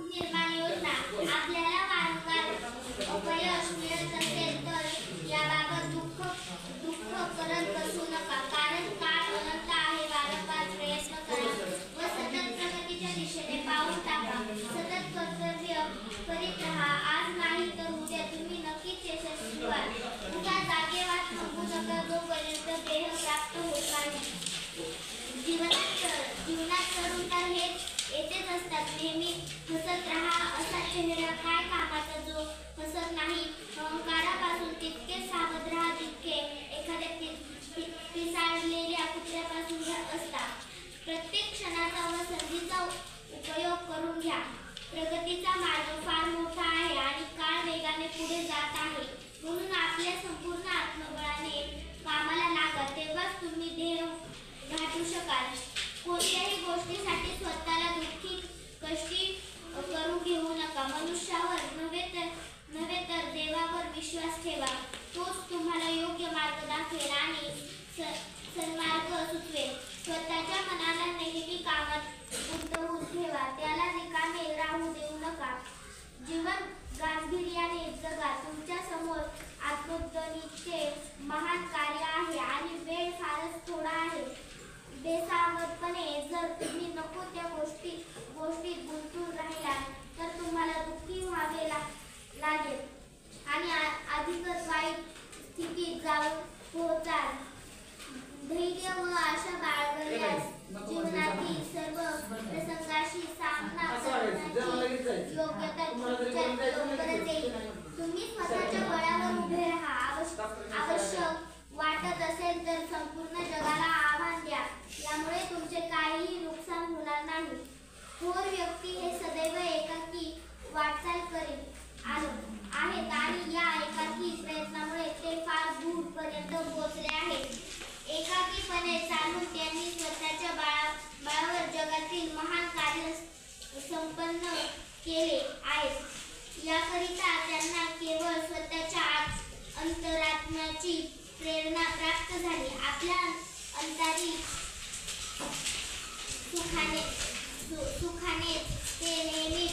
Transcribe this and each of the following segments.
निर्माण योजना आपल्याला वारंवार अपयश मिळत असेल तर याबाबत दुःख करत बसू नका, कारण काळ अनंत आहे. वारंवार प्रयत्न करा व सतत प्रगतीच्या दिशेने पाऊल टाका. सतत कर्तव्य करीत राहा. आज नाही तर उद्या तुम्ही नक्कीच यशस्वी व्हाल. उगा जागेवर थांबू नका जोपर्यंत ध्येय प्राप्त होत नाही. जीवनात चढ-उतार हे येतेच असतात. नेहमी हसत राहा. असा चेहरा काय कामाचा जो हसत नाही. अहंकारापासून तितके सावध राहा जितके एखाद्या पिसाळलेल्या कुत्र्यापासून असतात. प्रत्येक क्षणाचा व संधीचा उपयोग करून घ्या. प्रगतीचा मार्ग फार मोठा आहे आणि काळ वेगाने पुढे जात आहे. म्हणून आपल्या संपूर्ण आत्मबळाने कामाला लागा. तेव्हाच तुम्ही ध्येय गाठू शकाल. कोणत्याही गोष्टीसाठी स्वतःला कष्टी करून घेऊ नका. मनुष्यावर नव्हे तर देवावर विश्वास ठेवा. तोच तुम्हाला योग्य मार्ग दाखवेल आणि सन्मार्ग सुचवेल. स्वतःच्या मनाला नेहमी कामात गुंतवून ठेवा. त्याला रिकामे राहू देऊ नका. जीवन गांभीर्याने जगा. तुमच्या समोर आत्मोन्नतीचे महान कार्य आहे आणि वेळ फारच थोडा आहे. बेसावधपणे जर तुम्ही नको त्या गोष्टीत गुंतून राहिला तर तुम्हाला दुःखी व्हावे लागेल आणि अधिकच वाईट स्थितीत जाऊन पोहोचाल. धैर्य व आशा बाळगल्यास जीवनातील सर्व प्रसंगाशी सामना करण्याची योग्यता तुमच्या लवकरच येईल. तुम्ही स्वतःच्या बळावर उभे राहा. आवश्यक वाटत असेल तर संपूर्ण जगाला आव्हान द्या. यामुळे तुमचे काहीही नुकसान होणार नाही. थोर व्यक्ती हे सदैव एकाकी वाटचाल करीत आहेत आणि या एकाकी प्रयत्नामुळे ते फार दूरपर्यंत पोहोचले आहेत. एकाकीपणे चालून त्यांनी स्वतःच्या बळावर जगातील महान कार्य संपन्न केले आहेत. याकरिता त्यांना केवळ स्वतःच्या अंतरात्म्याची प्रेरणा प्राप्त झाली. आपल्या अंतरी सुखाने ते नेहमी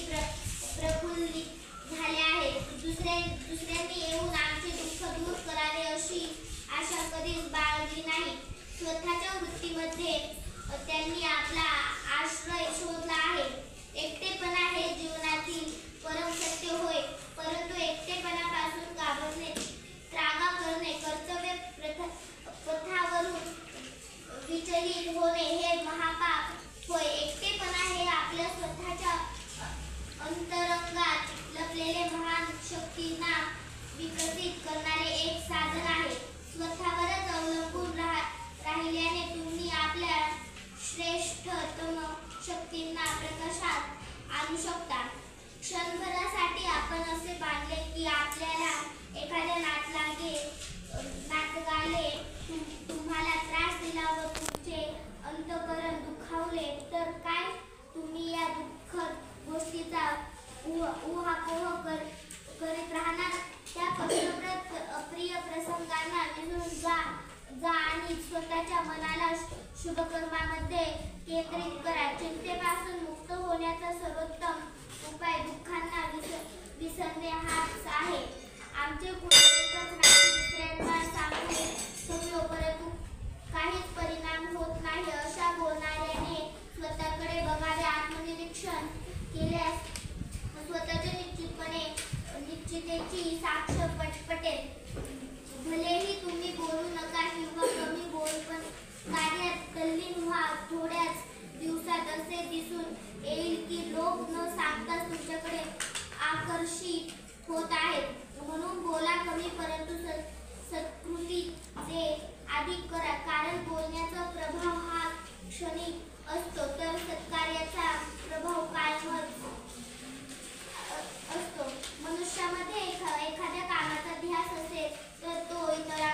प्रफुल्लित झाले आहेत. दुसऱ्यांनी येऊन आमचे दुःख दूर करावे अशी आशा कधीच बाळगली नाही. स्वतःच्या वृत्तीमध्ये त्यांनी आपला आश्रय शोधला आहे. एकटेपणा हे जीवनातील परम सत्य होय, परंतु एकटेपणापासून घाबरणे, त्रागा करणे, कर्तव्य पथावरून विचलित होणे हे महापाप होय. एकटेपणा हे आपल्या स्वतःच्या अंतरंगात लपलेले महान शक्तींना विकसित करणारे एक साधन आहे. स्वतःवरच अवलंबून राहिल्याने तुम्ही आपल्या श्रेष्ठतम शक्तींना प्रकाशात आणू शकता. क्षणभरासाठी आपण असे बांधले की आपल्याला एखाद्या नाटकाले तुम्हाला त्रास दिला व तुमचे अंतःकरण दुखावले तर काय तुम्ही या दुःखद गोष्टीचा उहापोह करीत राहणार? त्या अप्रिय प्रसंगांना विसरून जा आणि स्वतःच्या मनाला शुभकर्मामध्ये केंद्रित करा. चिंतेपासून मुक्त होण्याचा सर्वोत्तम उपाय दुःखांना विसरणे हाच आहे. आमचे पुढे एकच नाही दुसऱ्यांना सांगणे परंतु काहीच परिणाम होत नाही अशा बोलणाऱ्याने स्वतःकडे बघावे. आत्मनिरीक्षण केल्यास स्वतःच्या निश्चितेची साक्ष पटेल. भलेही तुम्ही बोलू नका किंवा कमी बोल, पण कार्यात तल्लीन व्हा. थोड्याच दिवसात असे दिसून येईल की लोक न सांगताच तुमच्याकडे आकर्षित होत आहेत. म्हणून बोला कमी परंतु सत्कृतीचे अधिक करा. कारण बोलण्याचा प्रभाव हा क्षणिक असतो तर सत्कार्याचा प्रभाव कायमच असतो. मनुष्यामध्ये एखाद्या कामाचा ध्यास असेल तर तो इतरांना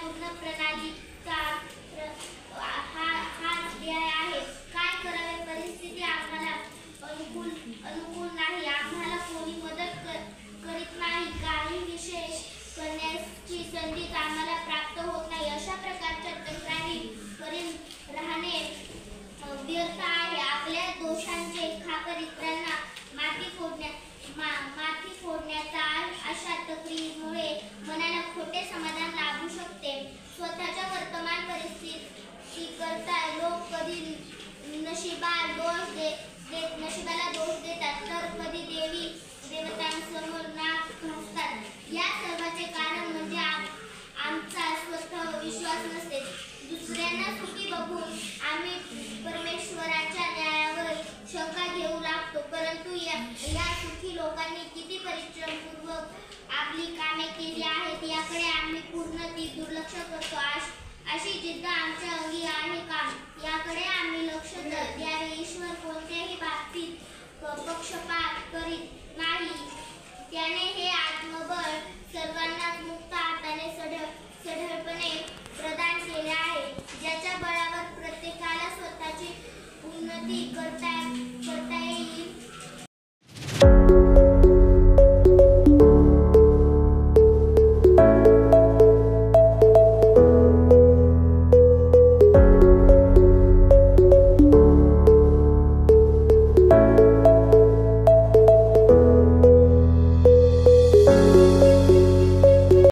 पूर्ण प्रणालीचा हा ध्येय आहे. काय करावे? परिस्थिती आम्हाला अनुकूल नाही, आम्हाला कोणी मदत करीत नाही, काही विशेष करण्याची संधी आम्हाला प्राप्त होत नाही. अशा प्रकारच्या तक्रारी करीत राहणे व्यर्थ आहे. आपल्या दोषांचे खापर इतरांना माती फोडण्याचा अशा तक्रारीमुळे मनाला खोटे समाधान लाभू शकते. स्वतःच्या वर्तमान परिस्थितीकरता लोक कधी नशिबाला दोष देतात, तर कधी देवी देवतांसमोर नाक घासतात. या सर्वाचे कारण म्हणजे आमचा स्वतः विश्वास नसते. दुसऱ्यांना सुखी बघून आम्ही परमेश्वराच्या न्यायावर शंका घेऊ लागतो. परंतु या सुखी लोकांनी किती परिश्रमपूर्वक आपली कामे केली आहेत याकडे आम्ही पूर्णतः दुर्लक्ष करतो. अशी जिद्द आमच्या अंगी आहे का, याकडे आम्ही लक्ष द्यावे. ईश्वर कोणत्याही बाबतीत पक्षपात करीत नाही